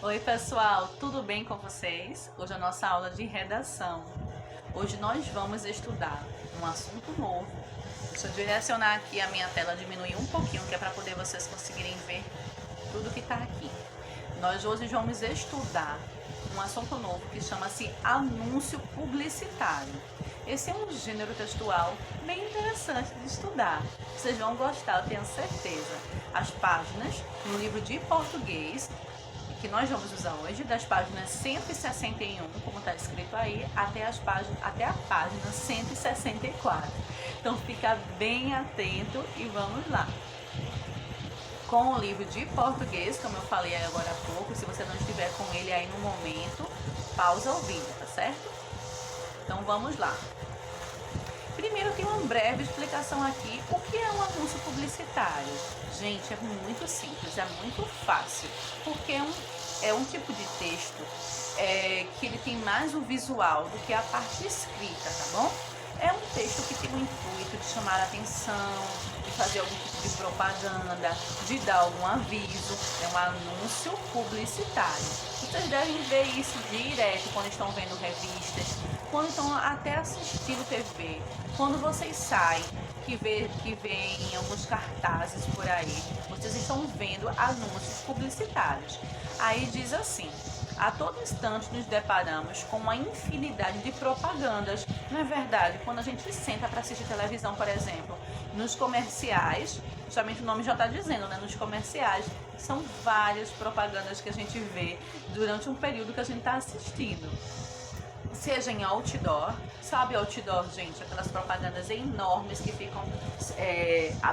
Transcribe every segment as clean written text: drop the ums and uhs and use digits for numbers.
Oi pessoal, tudo bem com vocês? Hoje é a nossa aula de redação. Hoje nós vamos estudar um assunto novo. Deixa eu direcionar aqui a minha tela, diminuir um pouquinho, que é para poder vocês conseguirem ver tudo que está aqui. Nós hoje vamos estudar um assunto novo que chama-se anúncio publicitário. Esse é um gênero textual bem interessante de estudar. Vocês vão gostar, eu tenho certeza. As páginas no livro de português que nós vamos usar hoje, das páginas 161, como está escrito aí, até a página 164. Então fica bem atento e vamos lá. Com o livro de português, como eu falei agora há pouco, se você não estiver com ele aí no momento, pausa o vídeo, tá certo? Então vamos lá. Primeiro tem uma breve explicação aqui, o que é um anúncio publicitário? Gente, é muito simples, é muito fácil, porque é um tipo de texto que ele tem mais o visual do que a parte escrita, tá bom? É um texto que tem o intuito de chamar a atenção, de fazer algum tipo de propaganda, de dar algum aviso. É um anúncio publicitário. Vocês devem ver isso direto quando estão vendo revistas, quando estão até assistindo TV, quando vocês saem, que vem alguns cartazes por aí, vocês estão vendo anúncios publicitários. Aí diz assim: a todo instante nos deparamos com uma infinidade de propagandas. Não é verdade? Quando a gente senta para assistir televisão, por exemplo, nos comerciais, justamente o nome já está dizendo, né? Nos comerciais, são várias propagandas que a gente vê durante um período que a gente está assistindo. Seja em outdoor, sabe outdoor, gente? Aquelas propagandas enormes que ficam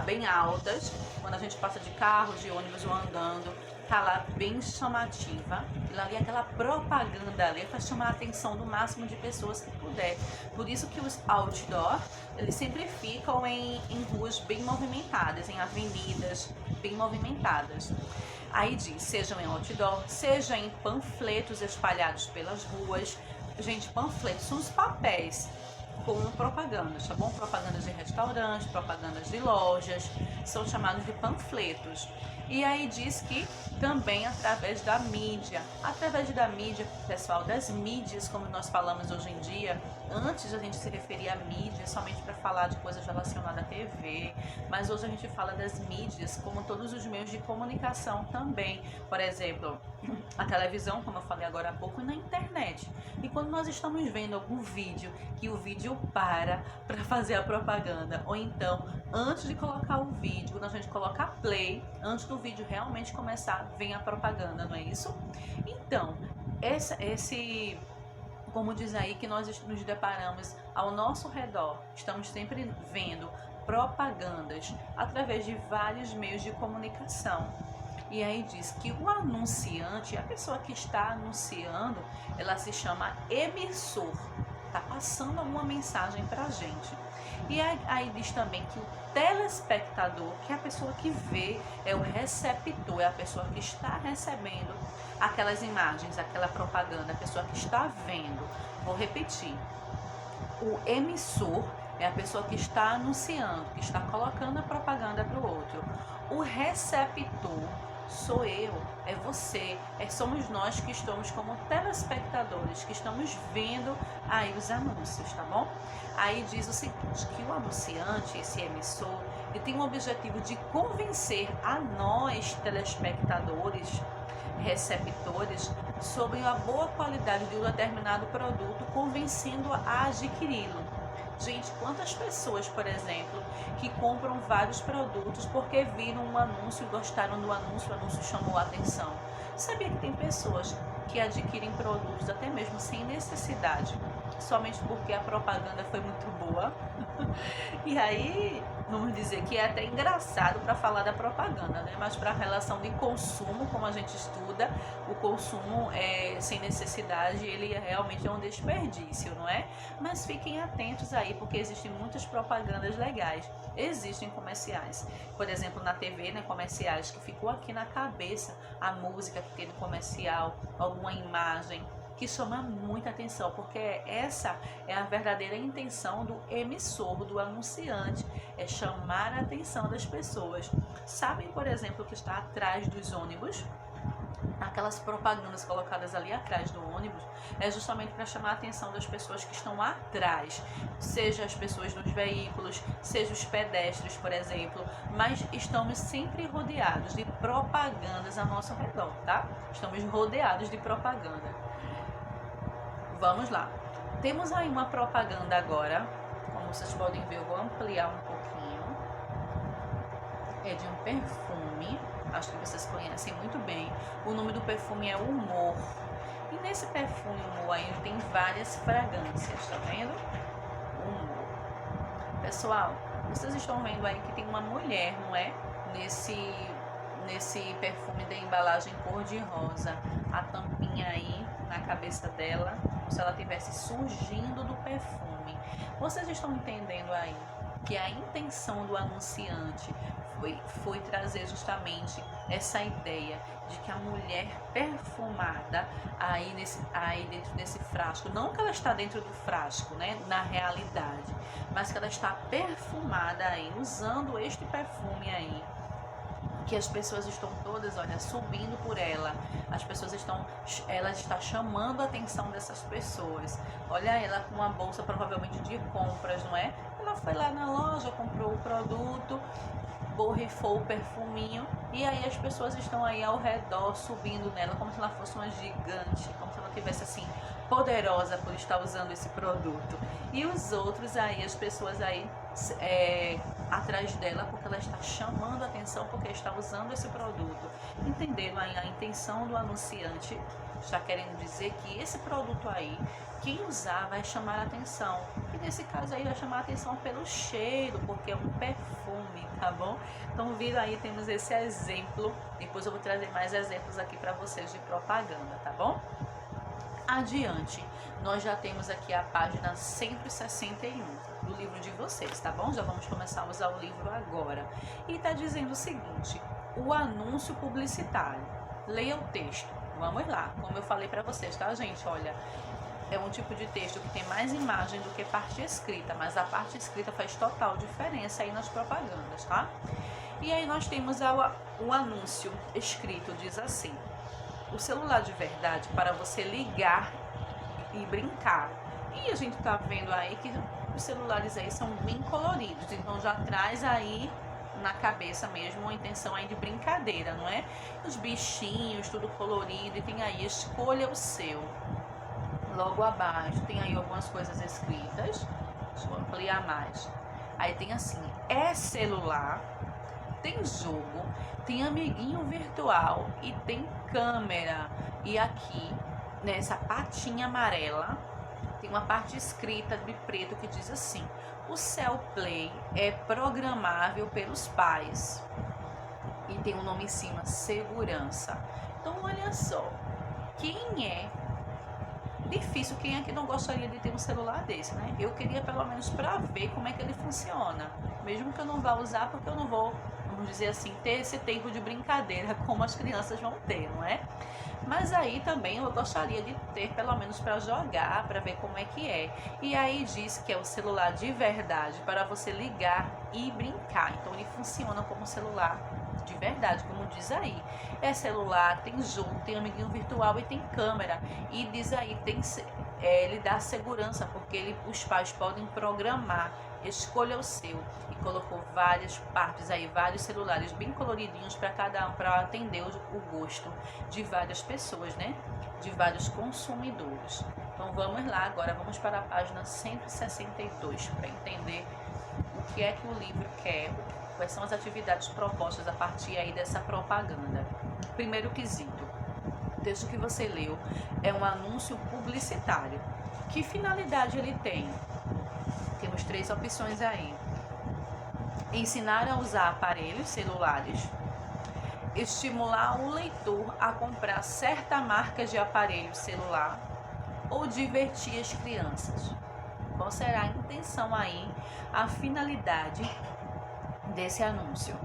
bem altas, quando a gente passa de carro, de ônibus ou andando, tá lá bem chamativa. E ali aquela propaganda ali para chamar a atenção do máximo de pessoas que puder. Por isso que os outdoor, eles sempre ficam em ruas bem movimentadas, em avenidas bem movimentadas. Aí diz, sejam em outdoor, seja em panfletos espalhados pelas ruas. Gente, panfletos são os papéis com propagandas, tá bom? Propagandas de restaurantes, propagandas de lojas, são chamados de panfletos. E aí diz que também através da mídia, pessoal, das mídias, como nós falamos hoje em dia. Antes a gente se referia à mídia somente para falar de coisas relacionadas à TV, mas hoje a gente fala das mídias como todos os meios de comunicação também. Por exemplo, a televisão, como eu falei agora há pouco, e na internet. E quando nós estamos vendo algum vídeo, que o vídeo para fazer a propaganda, ou então, antes de colocar o vídeo, quando a gente coloca play, antes do vídeo realmente começar, vem a propaganda, não é isso? Então, como diz aí, que nós nos deparamos ao nosso redor, estamos sempre vendo propagandas através de vários meios de comunicação. E aí diz que o anunciante, a pessoa que está anunciando, ela se chama emissor, está passando alguma mensagem para a gente. E aí diz também que o telespectador, que é a pessoa que vê, é o receptor, é a pessoa que está recebendo aquelas imagens, aquela propaganda, a pessoa que está vendo. Vou repetir. O emissor é a pessoa que está anunciando, que está colocando a propaganda para o outro. O receptor sou eu, é você, somos nós que estamos como telespectadores, que estamos vendo aí os anúncios, tá bom? Aí diz o seguinte, que o anunciante, esse emissor, ele tem o objetivo de convencer a nós, telespectadores, receptores, sobre a boa qualidade de um determinado produto, convencendo a adquiri-lo. Gente, quantas pessoas, por exemplo, que compram vários produtos porque viram um anúncio e gostaram do anúncio, o anúncio chamou a atenção. Sabia que tem pessoas que adquirem produtos até mesmo sem necessidade, somente porque a propaganda foi muito boa? E aí, vamos dizer que é até engraçado para falar da propaganda, né? Mas para a relação de consumo, como a gente estuda, o consumo sem necessidade, ele realmente é um desperdício, não é? Mas fiquem atentos aí, porque existem muitas propagandas legais. Existem comerciais, por exemplo, na TV, né, comerciais, que ficou aqui na cabeça a música que tem no comercial, alguma imagem que chama muita atenção, porque essa é a verdadeira intenção do emissor, do anunciante, é chamar a atenção das pessoas. Sabem, por exemplo, que está atrás dos ônibus? aquelas propagandas colocadas ali atrás do ônibus é justamente para chamar a atenção das pessoas que estão atrás, seja as pessoas nos veículos, seja os pedestres, por exemplo, mas estamos sempre rodeados de propagandas ao nosso redor, tá? Estamos rodeados de propaganda. Vamos lá. Temos aí uma propaganda agora, como vocês podem ver, eu vou ampliar um pouquinho. É de um perfume. Acho que vocês conhecem muito bem. O nome do perfume é Humor. E nesse perfume Humor aí tem várias fragrâncias, tá vendo? Humor. Pessoal, vocês estão vendo aí que tem uma mulher, não é? Nesse perfume da embalagem cor-de-rosa. A tampinha aí na cabeça dela, como se ela estivesse surgindo do perfume. Vocês estão entendendo aí que a intenção do anunciante foi trazer justamente essa ideia de que a mulher perfumada aí dentro desse frasco, não que ela está dentro do frasco, né, na realidade, mas que ela está perfumada aí, usando este perfume aí, que as pessoas estão todas, olha, subindo por ela, ela está chamando a atenção dessas pessoas. Olha ela com uma bolsa provavelmente de compras, não é? Ela foi lá na loja, comprou o produto, borrifou o perfuminho e aí as pessoas estão aí ao redor subindo nela como se ela fosse uma gigante, como se ela tivesse assim poderosa por estar usando esse produto. E os outros aí, as pessoas aí atrás dela porque ela está chamando a atenção porque está usando esse produto. Entenderam aí a intenção do anunciante? Está querendo dizer que esse produto aí, quem usar vai chamar a atenção. E nesse caso aí vai chamar a atenção pelo cheiro, porque é um perfume, tá bom? Então viram aí, temos esse exemplo. Depois eu vou trazer mais exemplos aqui para vocês de propaganda, tá bom? Adiante, nós já temos aqui a página 161 do livro de vocês, tá bom? Já vamos começar a usar o livro agora. E tá dizendo o seguinte: o anúncio publicitário. Leia o texto. Vamos lá, como eu falei para vocês, tá, gente? Olha, é um tipo de texto que tem mais imagem do que parte escrita, mas a parte escrita faz total diferença aí nas propagandas, tá? E aí nós temos o anúncio escrito, diz assim: o celular de verdade para você ligar e brincar. E a gente tá vendo aí que os celulares aí são bem coloridos, então já traz aí na cabeça mesmo uma intenção aí de brincadeira, não é? Os bichinhos, tudo colorido, e tem aí escolha o seu. Logo abaixo tem aí algumas coisas escritas, deixa eu ampliar mais. Aí tem assim, é celular, tem jogo, tem amiguinho virtual e tem câmera. E aqui, nessa patinha amarela, tem uma parte escrita de preto que diz assim: o Cell Play é programável pelos pais. E tem um nome em cima, segurança. Então olha só, quem é que não gostaria de ter um celular desse, né? Eu queria pelo menos para ver como é que ele funciona, mesmo que eu não vá usar, porque eu não vou, vamos dizer assim, ter esse tempo de brincadeira como as crianças vão ter, não é? Mas aí também eu gostaria de ter pelo menos para jogar, para ver como é que é. E aí diz que é o celular de verdade para você ligar e brincar. Então ele funciona como celular de verdade, como diz aí. É celular, tem jogo, tem amiguinho virtual e tem câmera. E diz aí, ele dá segurança, porque os pais podem programar, escolha o seu. E colocou várias partes aí, vários celulares bem coloridinhos para cada um, para atender o gosto de várias pessoas, né? De vários consumidores. Então vamos lá, agora vamos para a página 162 para entender o que é que o livro quer, quais são as atividades propostas a partir aí dessa propaganda. Primeiro quesito, o texto que você leu é um anúncio publicitário. Que finalidade ele tem? Temos 3 opções aí: ensinar a usar aparelhos celulares, estimular o leitor a comprar certa marca de aparelho celular ou divertir as crianças. Qual será a intenção aí, a finalidade desse anúncio?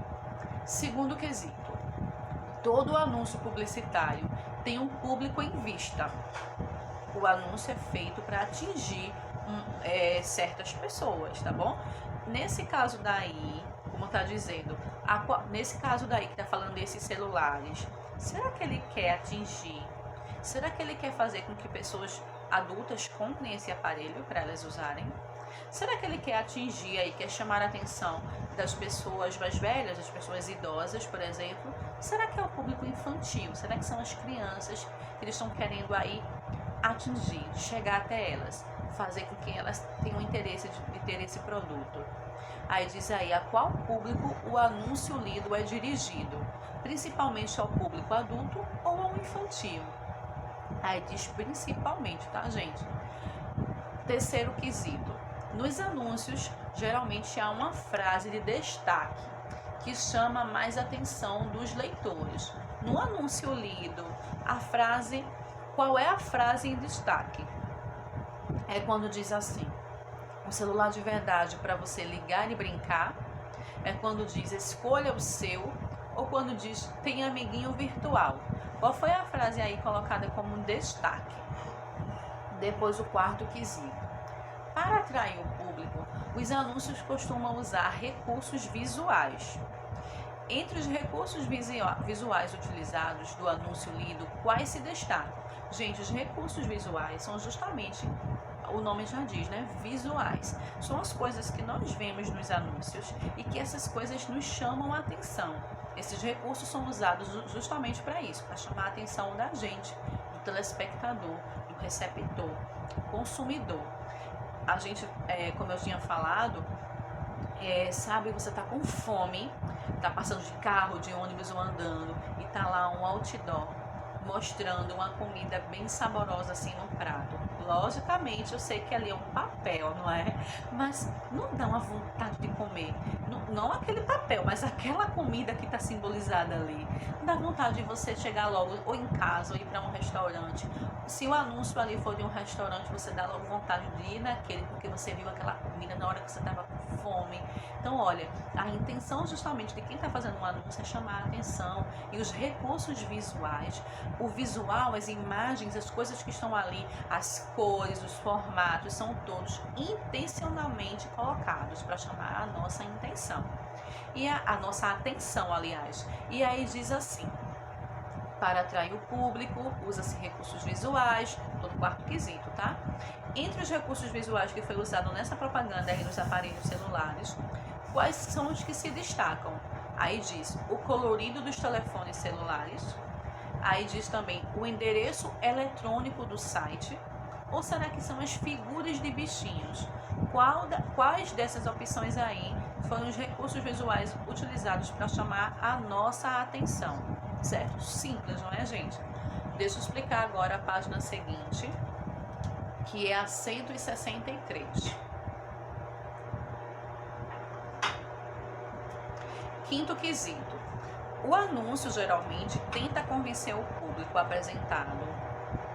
Segundo quesito, todo anúncio publicitário tem um público em vista. O anúncio é feito para atingir certas pessoas, tá bom? Nesse caso daí, como tá dizendo, nesse caso daí que tá falando desses celulares, Será que ele quer atingir? Será que ele quer fazer com que pessoas adultas comprem esse aparelho para elas usarem? Será que ele quer atingir e quer chamar a atenção das pessoas mais velhas, das pessoas idosas, por exemplo? Será que é o público infantil? Será que são as crianças que eles estão querendo aí atingir, chegar até elas, fazer com que elas tenham interesse de ter esse produto? Aí diz aí a qual público o anúncio lido é dirigido, principalmente ao público adulto ou ao infantil. Aí diz principalmente, tá, gente? Terceiro quesito. Nos anúncios, geralmente há uma frase de destaque que chama mais atenção dos leitores. No anúncio lido, qual é a frase em destaque? É quando diz assim: um celular de verdade para você ligar e brincar. É quando diz escolha o seu, ou quando diz tem amiguinho virtual. Qual foi a frase aí colocada como destaque? Depois o quarto quesito. Para atrair o público, os anúncios costumam usar recursos visuais. Entre os recursos visuais utilizados do anúncio lido, quais se destacam? Gente, os recursos visuais são justamente, o nome já diz, né? Visuais. São as coisas que nós vemos nos anúncios e que essas coisas nos chamam a atenção. Esses recursos são usados justamente para isso, para chamar a atenção da gente, do telespectador, do receptor, do consumidor. A gente, como eu tinha falado, sabe, você tá com fome, tá passando de carro, de ônibus ou andando e tá lá um outdoor mostrando uma comida bem saborosa assim no prato. Logicamente, eu sei que ali é um papel, não é? Mas não dá uma vontade de comer. Não aquele papel, mas aquela comida que está simbolizada ali. Dá vontade de você chegar logo ou em casa ou ir para um restaurante. Se o anúncio ali for de um restaurante, você dá logo vontade de ir naquele, porque você viu aquela comida na hora que você estava com fome. Então, olha, a intenção justamente de quem está fazendo um anúncio é chamar a atenção. E os recursos visuais, o visual, as imagens, as coisas que estão ali, as cores, os formatos, são todos intencionalmente colocados para chamar a nossa intenção. E a nossa atenção, aliás. E aí diz assim: para atrair o público, usa-se recursos visuais, todo quarto quesito, tá? Entre os recursos visuais que foi usado nessa propaganda aí nos aparelhos celulares, quais são os que se destacam? Aí diz o colorido dos telefones celulares, aí diz também o endereço eletrônico do site, ou será que são as figuras de bichinhos? Quais dessas opções aí foram os recursos visuais utilizados para chamar a nossa atenção? Certo? Simples, não é, gente? Deixa eu explicar agora a página seguinte, que é a 163. Quinto quesito. O anúncio geralmente tenta convencer o público apresentando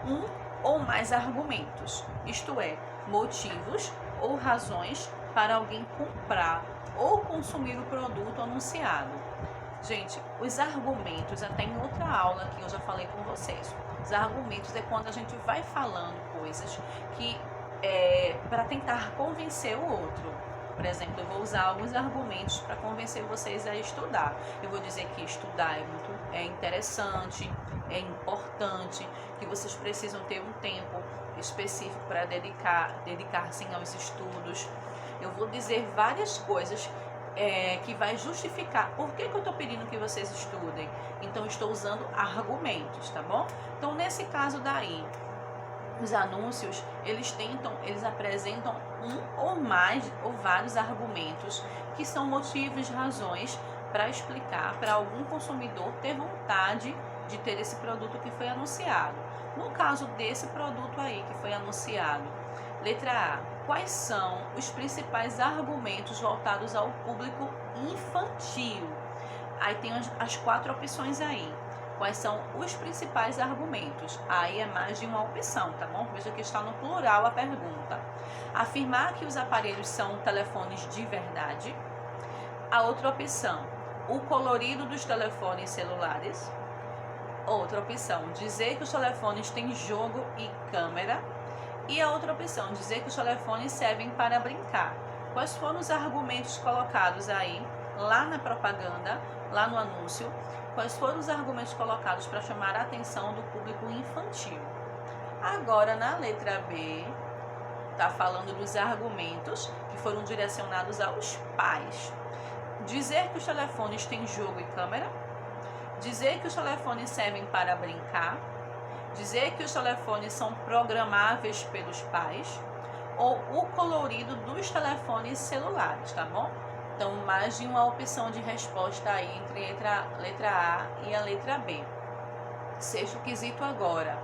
um ou mais argumentos, isto é, motivos ou razões para alguém comprar ou consumir o produto anunciado. Gente, os argumentos, até em outra aula que eu já falei com vocês, os argumentos é quando a gente vai falando coisas que para tentar convencer o outro. Por exemplo, eu vou usar alguns argumentos para convencer vocês a estudar. Eu vou dizer que estudar é interessante, é importante, que vocês precisam ter um tempo específico para dedicar-se aos estudos. Eu vou dizer várias coisas que vai justificar por que eu estou pedindo que vocês estudem. Então, eu estou usando argumentos, tá bom? Então, nesse caso daí, os anúncios, eles apresentam um ou mais ou vários argumentos que são motivos, razões para explicar para algum consumidor ter vontade de ter esse produto que foi anunciado. No caso desse produto aí que foi anunciado, letra A, quais são os principais argumentos voltados ao público infantil? Aí tem as 4 opções aí. Quais são os principais argumentos? Aí é mais de uma opção, tá bom? Veja que está no plural a pergunta. Afirmar que os aparelhos são telefones de verdade. A outra opção, o colorido dos telefones celulares. Outra opção, dizer que os telefones têm jogo e câmera. E a outra opção, dizer que os telefones servem para brincar. Quais foram os argumentos colocados aí, lá na propaganda, lá no anúncio, Quais foram os argumentos colocados para chamar a atenção do público infantil? Agora, na letra B, está falando dos argumentos que foram direcionados aos pais. Dizer que os telefones têm jogo e câmera. Dizer que os telefones servem para brincar. Dizer que os telefones são programáveis pelos pais. Ou o colorido dos telefones celulares, tá bom? Então, mais de uma opção de resposta aí entre a letra A e a letra B. Sexto quesito agora.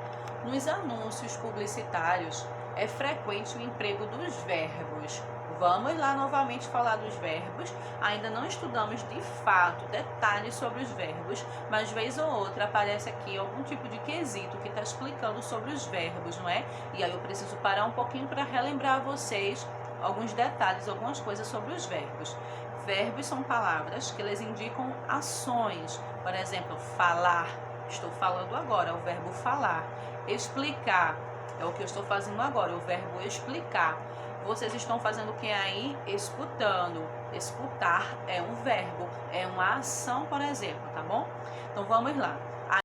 Nos anúncios publicitários, é frequente o emprego dos verbos. Vamos lá novamente falar dos verbos. Ainda não estudamos de fato detalhes sobre os verbos, mas vez ou outra aparece aqui algum tipo de quesito que está explicando sobre os verbos, não é? E aí eu preciso parar um pouquinho para relembrar a vocês alguns detalhes, algumas coisas sobre os verbos. Verbos são palavras que eles indicam ações. Por exemplo, falar. Estou falando agora, é o verbo falar. Explicar. É o que eu estou fazendo agora, o verbo explicar. Vocês estão fazendo o que aí? Escutando. Escutar é um verbo, é uma ação, por exemplo, tá bom? Então vamos lá.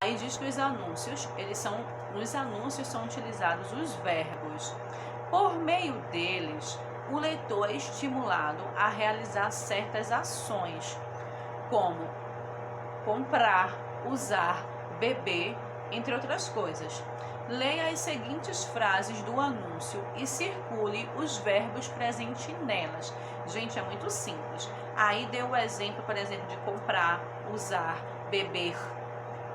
Aí diz que nos anúncios são utilizados os verbos. Por meio deles, o leitor é estimulado a realizar certas ações, como comprar, usar, beber, entre outras coisas. Leia as seguintes frases do anúncio e circule os verbos presentes nelas. Gente, é muito simples. Aí deu o exemplo, por exemplo, de comprar, usar, beber.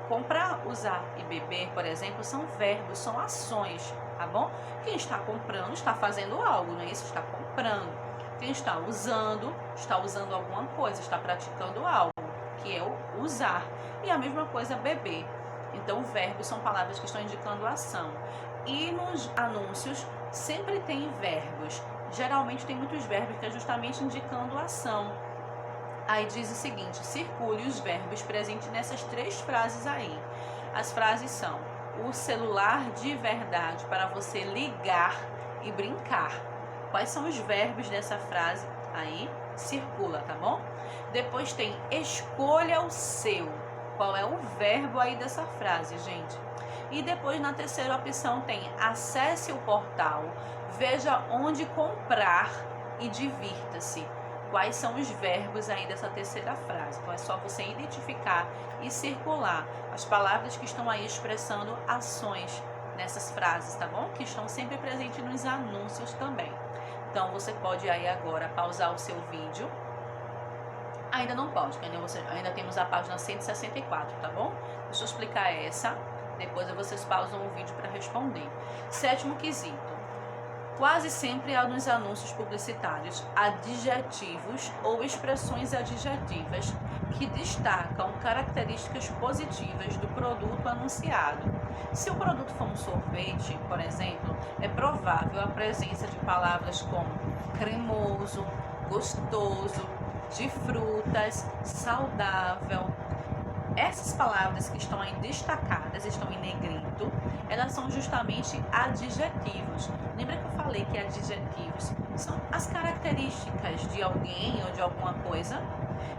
Comprar, usar e beber, por exemplo, são verbos, são ações, tá bom? Quem está comprando está fazendo algo, não é isso? Está comprando. Quem está usando alguma coisa, está praticando algo, que é o usar. E a mesma coisa, beber. Então, verbos são palavras que estão indicando ação. E nos anúncios sempre tem verbos. Geralmente tem muitos verbos que é justamente indicando ação. Aí diz o seguinte: circule os verbos presentes nessas três frases aí. As frases são: o celular de verdade para você ligar e brincar. Quais são os verbos dessa frase aí? Circula, tá bom? Depois tem escolha o seu. Qual é o verbo aí dessa frase, gente? E depois na terceira opção tem acesse o portal, veja onde comprar e divirta-se. Quais são os verbos aí dessa terceira frase? Então é só você identificar e circular as palavras que estão aí expressando ações nessas frases, tá bom? Que estão sempre presentes nos anúncios também. Então você pode aí agora pausar o seu vídeo. Ainda não pode, porque ainda temos a página 164, tá bom? Deixa eu explicar essa, depois vocês pausam o vídeo para responder. Sétimo quesito. Quase sempre há nos anúncios publicitários adjetivos ou expressões adjetivas que destacam características positivas do produto anunciado. Se o produto for um sorvete, por exemplo, é provável a presença de palavras como cremoso, gostoso, de frutas, saudável. Essas palavras que estão aí destacadas, estão em negrito, elas são justamente adjetivos. Lembra que eu falei que adjetivos são as características de alguém ou de alguma coisa?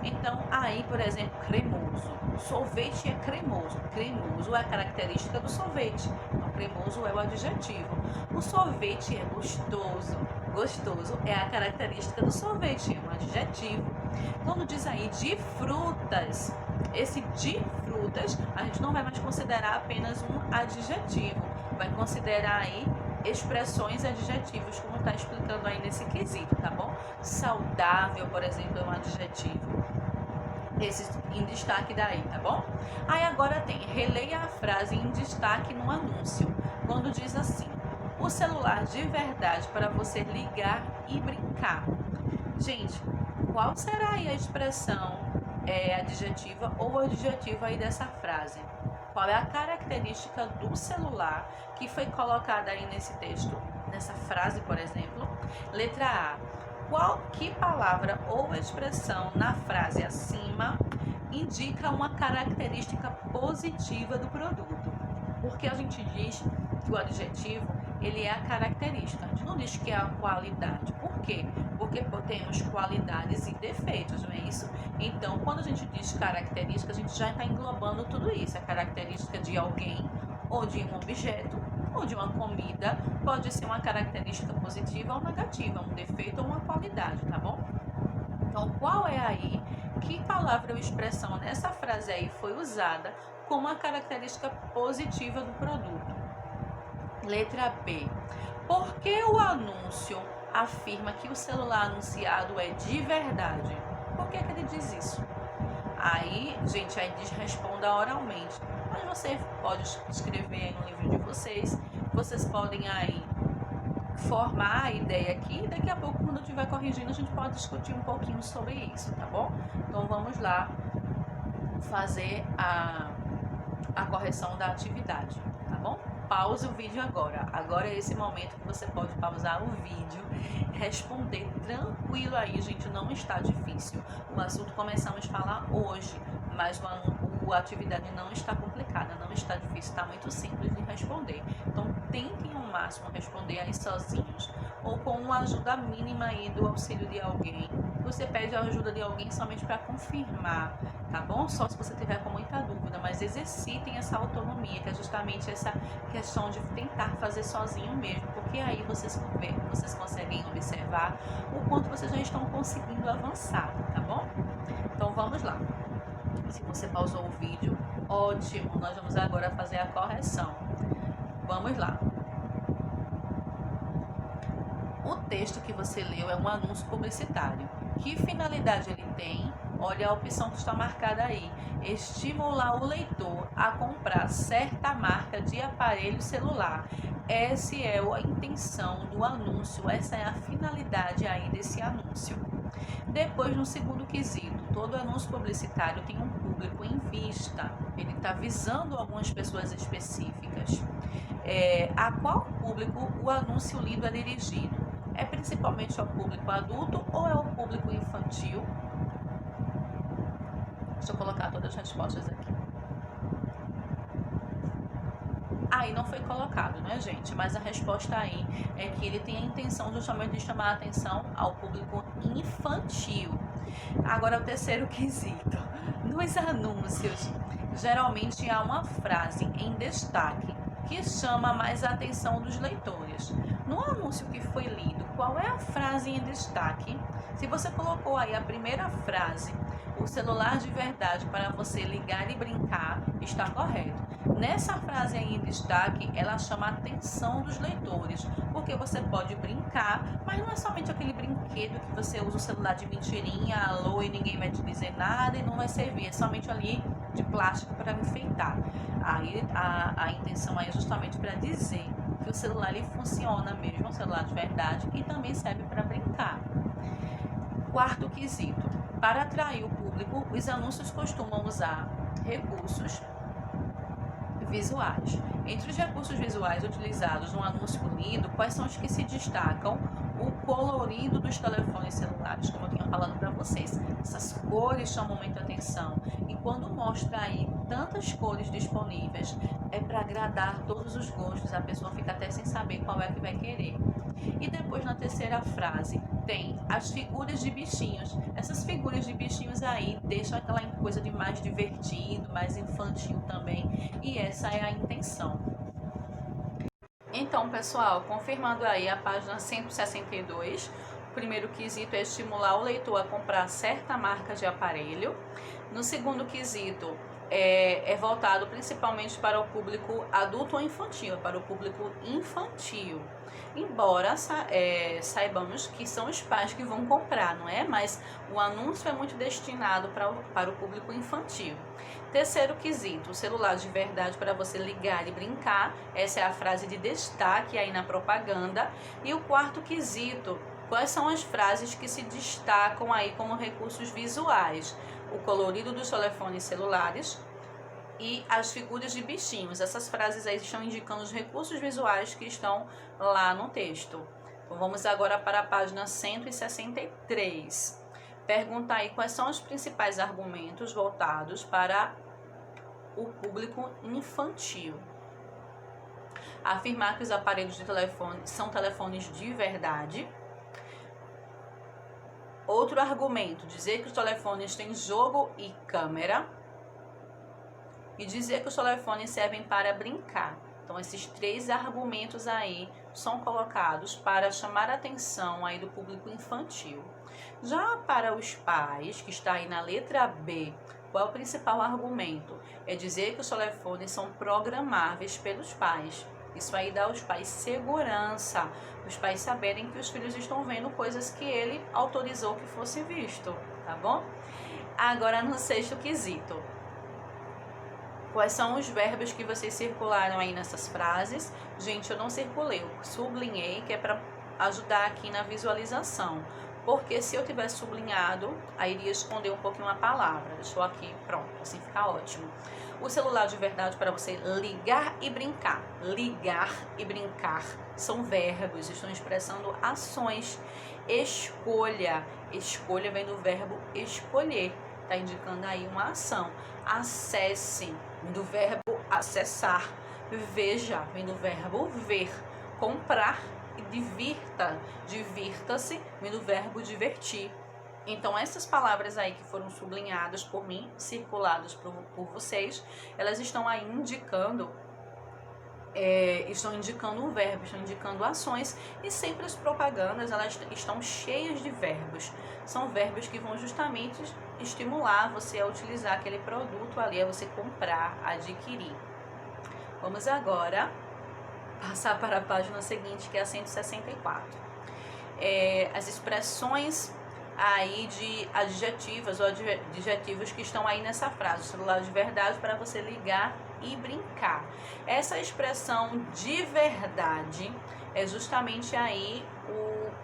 Então, aí, por exemplo, cremoso. Sorvete é cremoso. Cremoso é a característica do sorvete. Então, cremoso é o adjetivo. O sorvete é gostoso. Gostoso é a característica do sorvete, é um adjetivo. Quando diz aí de frutas, esse de frutas, a gente não vai mais considerar apenas um adjetivo. Vai considerar aí expressões adjetivos, como está explicando aí nesse quesito, tá bom? Saudável, por exemplo, é um adjetivo. Esse em destaque daí, tá bom? Aí agora tem, releia a frase em destaque no anúncio, quando diz assim: o celular de verdade para você ligar e brincar. Gente, qual será aí a expressão adjetiva ou adjetiva aí dessa frase? Qual é a característica do celular que foi colocada aí nesse texto, nessa frase, por exemplo? Letra A. Que palavra ou expressão na frase acima indica uma característica positiva do produto? Porque a gente diz que o adjetivo ele é a característica. A gente não diz que é a qualidade. Por quê? Porque temos qualidades e defeitos, não é isso? Então, quando a gente diz característica, a gente já está englobando tudo isso. A característica de alguém, ou de um objeto, ou de uma comida, pode ser uma característica positiva ou negativa, um defeito ou uma qualidade, tá bom? Então, qual é aí, que palavra ou expressão nessa frase aí foi usada como uma característica positiva do produto? Letra B. Por que o anúncio afirma que o celular anunciado é de verdade? Por que ele diz isso? Aí, gente, aí diz responda oralmente. Mas você pode escrever aí no livro de vocês. Vocês podem aí formar a ideia aqui. E daqui a pouco, quando eu estiver corrigindo, a gente pode discutir um pouquinho sobre isso, tá bom? Então, vamos lá fazer a correção da atividade, tá bom? Pause o vídeo agora. Agora é esse momento que você pode pausar o vídeo, responder tranquilo aí, gente, não está difícil. O assunto começamos a falar hoje, mas a atividade não está complicada, não está difícil, está muito simples de responder. Então, tentem ao máximo responder aí sozinhos ou com uma ajuda mínima aí do auxílio de alguém. Você pede a ajuda de alguém somente para confirmar, tá bom? Só se você tiver com muita dúvida, mas exercitem essa autonomia, que é justamente essa questão de tentar fazer sozinho mesmo, porque aí vocês conseguem observar o quanto vocês já estão conseguindo avançar, tá bom? Então vamos lá. Se você pausou o vídeo, ótimo, nós vamos agora fazer a correção. Vamos lá. O texto que você leu é um anúncio publicitário. Que finalidade ele tem? Olha a opção que está marcada aí. Estimular o leitor a comprar certa marca de aparelho celular. Essa é a intenção do anúncio, essa é a finalidade aí desse anúncio. Depois, no segundo quesito, todo anúncio publicitário tem um público em vista. Ele está visando algumas pessoas específicas. A qual público o anúncio lido é dirigido? É principalmente ao público adulto ou é ao público infantil? Deixa eu colocar todas as respostas aqui. Aí não foi colocado, né, gente? Mas a resposta aí é que ele tem a intenção justamente de chamar a atenção ao público infantil. Agora, o terceiro quesito. Nos anúncios, geralmente há uma frase em destaque que chama mais a atenção dos leitores. No anúncio que foi lido, qual é a frase em destaque? Se você colocou aí a primeira frase, o celular de verdade para você ligar e brincar, está correto. Nessa frase aí em destaque, ela chama a atenção dos leitores, porque você pode brincar, mas não é somente aquele brinquedo que você usa o celular de mentirinha, alô, e ninguém vai te dizer nada e não vai servir, é somente ali de plástico para enfeitar. Aí a intenção aí é justamente para dizer que o celular ele funciona mesmo, um celular de verdade, e também serve para brincar. Quarto quesito. Para atrair o público, os anúncios costumam usar recursos visuais. Entre os recursos visuais utilizados no anúncio lido, quais são os que se destacam? O colorido dos telefones celulares, como eu tinha falado para vocês. Essas cores chamam muita atenção. E quando mostra aí tantas cores disponíveis, é para agradar todos os gostos. A pessoa fica até sem saber qual é que vai querer. E depois, na terceira frase, tem as figuras de bichinhos. Essas figuras de bichinhos aí deixam aquela coisa de mais divertido, mais infantil também. E essa é a intenção. Então, pessoal, confirmando aí a página 162, o primeiro quesito é estimular o leitor a comprar certa marca de aparelho. No segundo quesito, é voltado principalmente para o público adulto ou infantil, para o público infantil. Embora saibamos que são os pais que vão comprar, não é? Mas o anúncio é muito destinado para o público infantil. Terceiro quesito, o celular de verdade para você ligar e brincar. Essa é a frase de destaque aí na propaganda. E o quarto quesito, quais são as frases que se destacam aí como recursos visuais? O colorido dos telefones celulares e as figuras de bichinhos. Essas frases aí estão indicando os recursos visuais que estão lá no texto. Então, vamos agora para a página 163. Pergunta aí quais são os principais argumentos voltados para o público infantil. Afirmar que os aparelhos de telefone são telefones de verdade. Outro argumento, dizer que os telefones têm jogo e câmera. E dizer que os telefones servem para brincar. Então, esses 3 argumentos aí são colocados para chamar a atenção aí do público infantil. Já para os pais, que está aí na letra B, qual é o principal argumento? É dizer que os telefones são programáveis pelos pais. Isso aí dá aos pais segurança, os pais saberem que os filhos estão vendo coisas que ele autorizou que fosse visto, tá bom? Agora no 6º quesito. Quais são os verbos que vocês circularam aí nessas frases? Gente, eu não circulei, eu sublinhei, que é para ajudar aqui na visualização. Porque se eu tivesse sublinhado, aí iria esconder um pouquinho a palavra. Deixou aqui, pronto, assim fica ótimo. O celular de verdade para você ligar e brincar. Ligar e brincar são verbos, estão expressando ações. Escolha. Escolha vem do verbo escolher. Está indicando aí uma ação. Acesse, vem do verbo acessar. Veja, vem do verbo ver. Comprar e divirta. Divirta-se, vem do verbo divertir. Então, essas palavras aí que foram sublinhadas por mim, circuladas por vocês, elas estão aí indicando um verbo, estão indicando ações, e sempre as propagandas elas estão cheias de verbos. São verbos que vão justamente estimular você a utilizar aquele produto ali, a você comprar, adquirir. Vamos agora passar para a página seguinte, que é a 164. As expressões aí de adjetivas ou adjetivos que estão aí nessa frase. O celular de verdade para você ligar e brincar. Essa expressão de verdade é justamente aí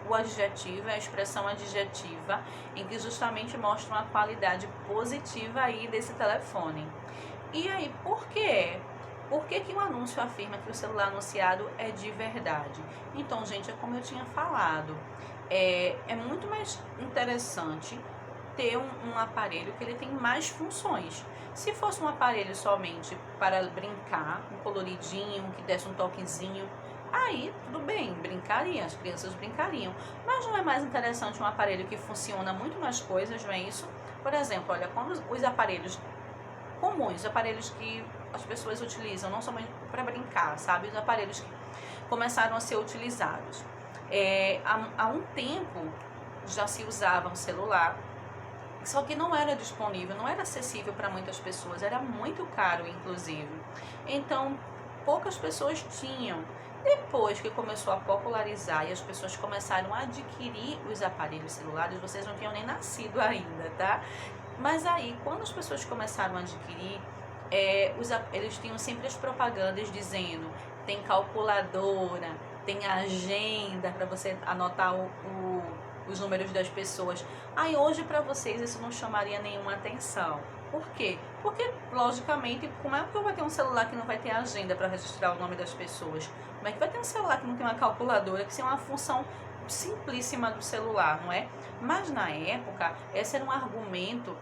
o adjetivo, a expressão adjetiva, em que justamente mostra uma qualidade positiva aí desse telefone. E aí, por quê? Por que que o anúncio afirma que o celular anunciado é de verdade? Então, gente, é como eu tinha falado, é muito mais interessante ter um aparelho que ele tem mais funções. Se fosse um aparelho somente para brincar, um coloridinho, que desse um toquezinho, aí tudo bem, brincaria, as crianças brincariam. Mas não é mais interessante um aparelho que funciona muito mais coisas, não é isso? Por exemplo, olha, quando os aparelhos comuns, os aparelhos que as pessoas utilizam, não somente para brincar, sabe? Os aparelhos que começaram a ser utilizados. Há um tempo já se usava um celular, só que não era disponível, não era acessível para muitas pessoas, era muito caro, inclusive. Então, poucas pessoas tinham. Depois que começou a popularizar e as pessoas começaram a adquirir os aparelhos celulares, vocês não tinham nem nascido ainda, tá? Mas aí, quando as pessoas começaram a adquirir, eles tinham sempre as propagandas dizendo: tem calculadora, tem agenda para você anotar os números das pessoas. Aí hoje para vocês isso não chamaria nenhuma atenção. Por quê? Porque, logicamente, como é que eu vou ter um celular que não vai ter agenda para registrar o nome das pessoas? Como é que vai ter um celular que não tem uma calculadora, que isso é uma função simplíssima do celular, não é? Mas na época, esse era um argumento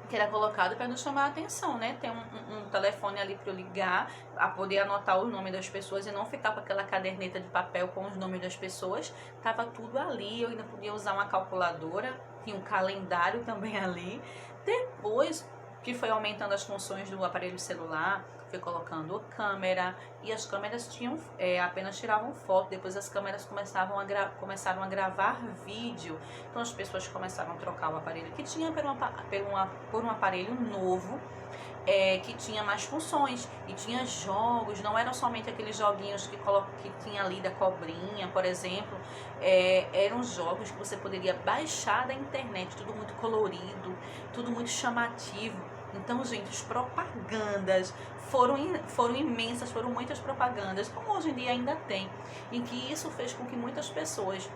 que era colocado para nos chamar a atenção, né? Tem um telefone ali para eu ligar, a poder anotar o nome das pessoas e não ficar com aquela caderneta de papel com os nomes das pessoas. Tava tudo ali, eu ainda podia usar uma calculadora, tinha um calendário também ali. Depois que foi aumentando as funções do aparelho celular, foi colocando câmera, e as câmeras apenas tiravam foto. Depois as câmeras começaram a gravar vídeo. Então as pessoas começaram a trocar o aparelho que tinha por um aparelho novo, que tinha mais funções e tinha jogos. Não eram somente aqueles joguinhos que tinha ali da cobrinha, por exemplo. Eram jogos que você poderia baixar da internet, tudo muito colorido, tudo muito chamativo. Então, gente, as propagandas foram imensas, foram muitas propagandas, como hoje em dia ainda tem, em que isso fez com que muitas pessoas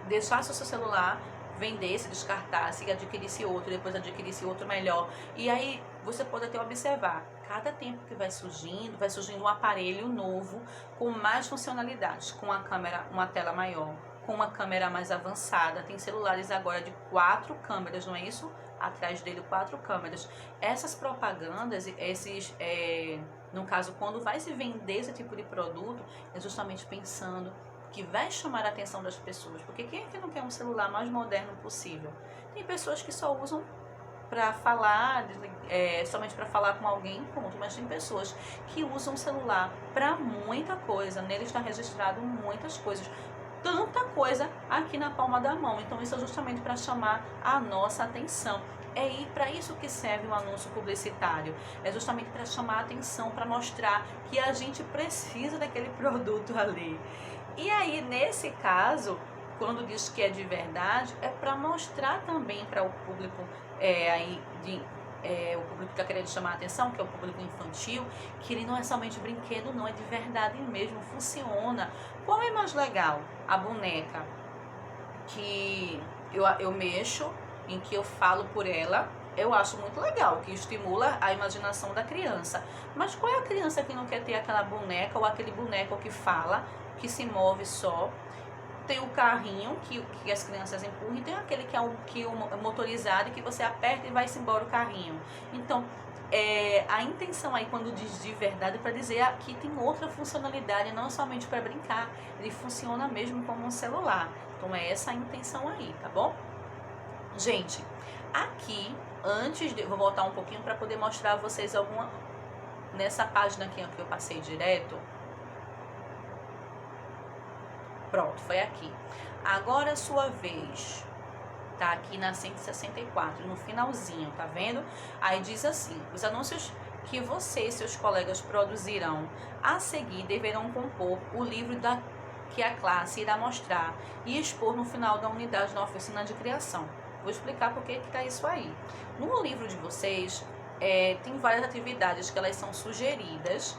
deixassem o seu celular, vendesse, descartasse e adquirisse outro, depois adquirisse outro melhor. E aí você pode até observar, cada tempo que vai surgindo um aparelho novo com mais funcionalidades, com a câmera, uma tela maior, com uma câmera mais avançada. Tem celulares agora de 4 câmeras, não é isso? Atrás dele 4 câmeras. Essas propagandas, esses No caso, quando vai se vender esse tipo de produto, é justamente pensando que vai chamar a atenção das pessoas. Porque quem é que não quer um celular mais moderno possível? Tem pessoas que só usam para falar, somente para falar com alguém, ponto. Mas tem pessoas que usam o celular para muita coisa. Nele está registrado muitas coisas. Tanta coisa aqui na palma da mão. Então isso é justamente para chamar a nossa atenção. É para isso que serve o anúncio publicitário. É justamente para chamar a atenção, para mostrar que a gente precisa daquele produto ali. E aí, nesse caso, quando diz que é de verdade, é para mostrar também para o público o público que está querendo chamar a atenção, que é o público infantil, que ele não é somente brinquedo, não, é de verdade mesmo, funciona. Qual é mais legal? A boneca que eu mexo, em que eu falo por ela, eu acho muito legal, que estimula a imaginação da criança. Mas qual é a criança que não quer ter aquela boneca ou aquele boneco que fala, que se move só? Tem o carrinho que as crianças empurram e tem aquele que é o motorizado, que você aperta e vai-se embora o carrinho. Então, a intenção aí, quando diz de verdade, é para dizer que tem outra funcionalidade, não somente para brincar. Ele funciona mesmo como um celular. Então, é essa a intenção aí, tá bom? Gente, aqui, vou voltar um pouquinho para poder mostrar a vocês nessa página aqui que eu passei direto. Pronto, foi aqui. Agora a sua vez. Tá aqui na 164, no finalzinho, tá vendo? Aí diz assim: os anúncios que você e seus colegas produzirão a seguir deverão compor o livro que a classe irá mostrar e expor no final da unidade na oficina de criação. Vou explicar por que tá isso aí. No livro de vocês, tem várias atividades que elas são sugeridas,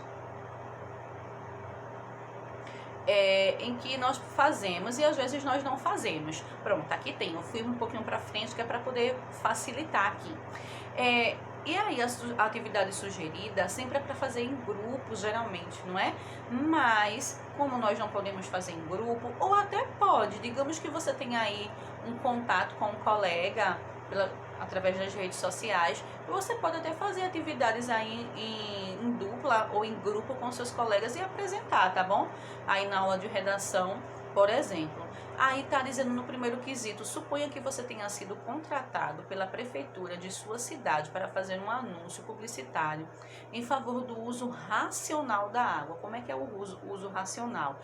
em que nós fazemos e às vezes nós não fazemos. Pronto, aqui tem, eu fui um pouquinho para frente que é para poder facilitar aqui. E aí a atividade sugerida sempre é para fazer em grupo, geralmente, não é? Mas como nós não podemos fazer em grupo, ou até pode, digamos que você tem aí um contato com um colega através das redes sociais, você pode até fazer atividades aí em dupla ou em grupo com seus colegas e apresentar, tá bom? Aí na aula de redação, por exemplo. Aí tá dizendo no primeiro quesito: suponha que você tenha sido contratado pela prefeitura de sua cidade para fazer um anúncio publicitário em favor do uso racional da água. Como é que é o uso racional?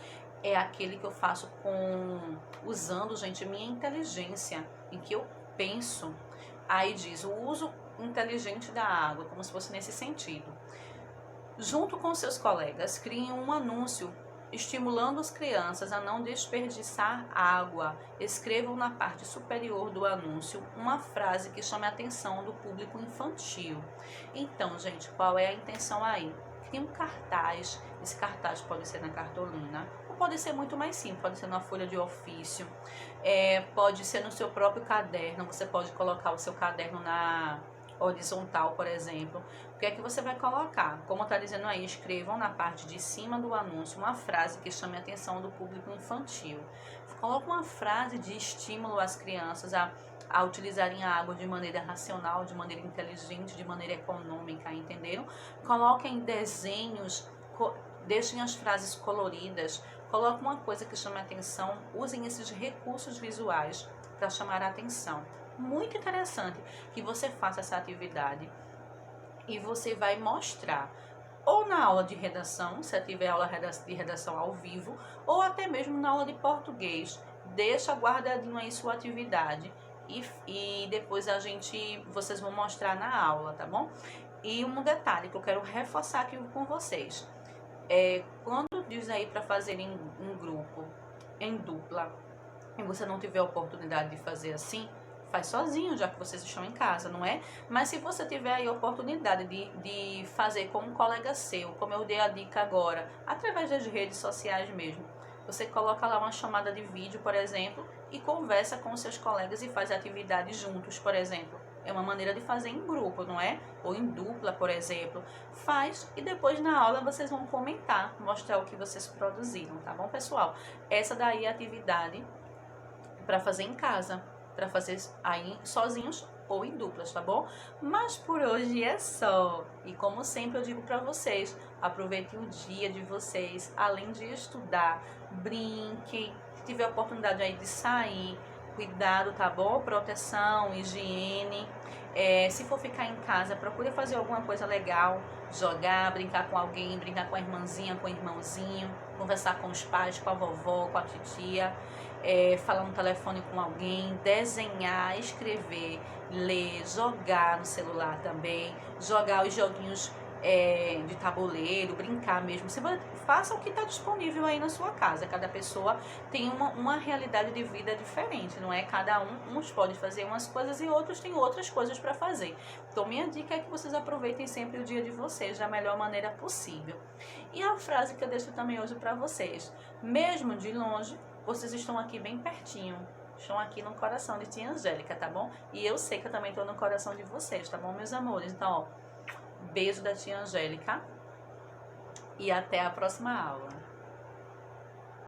É aquele que eu faço usando, gente, minha inteligência, em que eu penso. Aí diz: o uso inteligente da água, como se fosse nesse sentido. Junto com seus colegas, criem um anúncio estimulando as crianças a não desperdiçar água. Escrevam na parte superior do anúncio uma frase que chame a atenção do público infantil. Então, gente, qual é a intenção aí? Crie um cartaz. Esse cartaz pode ser na cartolina, ou pode ser muito mais simples, pode ser na folha de ofício, pode ser no seu próprio caderno. Você pode colocar o seu caderno na horizontal, por exemplo. O que é que você vai colocar? Como está dizendo aí, escrevam na parte de cima do anúncio uma frase que chame a atenção do público infantil. Coloque uma frase de estímulo às crianças a utilizarem a água de maneira racional, de maneira inteligente, de maneira econômica, entenderam? Coloquem desenhos, deixem as frases coloridas, coloquem uma coisa que chame a atenção, usem esses recursos visuais para chamar a atenção. Muito interessante que você faça essa atividade e você vai mostrar ou na aula de redação, se tiver aula de redação ao vivo, ou até mesmo na aula de português. Deixa guardadinho aí sua atividade e depois vocês vão mostrar na aula, tá bom? E um detalhe que eu quero reforçar aqui com vocês, quando diz aí para fazer em grupo, em dupla, e você não tiver a oportunidade de fazer assim, faz sozinho, já que vocês estão em casa, não é? Mas se você tiver aí a oportunidade de fazer com um colega seu, como eu dei a dica agora, através das redes sociais mesmo, você coloca lá uma chamada de vídeo, por exemplo, e conversa com seus colegas e faz atividades juntos, por exemplo. É uma maneira de fazer em grupo, não é? Ou em dupla, por exemplo. Faz e depois na aula vocês vão comentar, mostrar o que vocês produziram, tá bom, pessoal? Essa daí é a atividade para fazer em casa, para fazer aí sozinhos ou em duplas, tá bom? Mas por hoje é só. E como sempre eu digo pra vocês, aproveitem o dia de vocês, além de estudar, brinquem, se tiver oportunidade aí de sair, cuidado, tá bom? Proteção, higiene. Se for ficar em casa, procure fazer alguma coisa legal, jogar, brincar com alguém, brincar com a irmãzinha, com o irmãozinho, conversar com os pais, com a vovó, com a titia, falar no telefone com alguém, desenhar, escrever, ler, jogar no celular também, jogar os joguinhos de tabuleiro, brincar mesmo. Faça o que está disponível aí na sua casa. Cada pessoa tem uma realidade de vida diferente, não é? Cada uns pode fazer umas coisas e outros têm outras coisas para fazer. Então, minha dica é que vocês aproveitem sempre o dia de vocês da melhor maneira possível. E a frase que eu deixo também hoje para vocês: mesmo de longe, vocês estão aqui bem pertinho. Estão aqui no coração de tia Angélica, tá bom? E eu sei que eu também estou no coração de vocês, tá bom, meus amores? Então, ó, beijo da tia Angélica e até a próxima aula.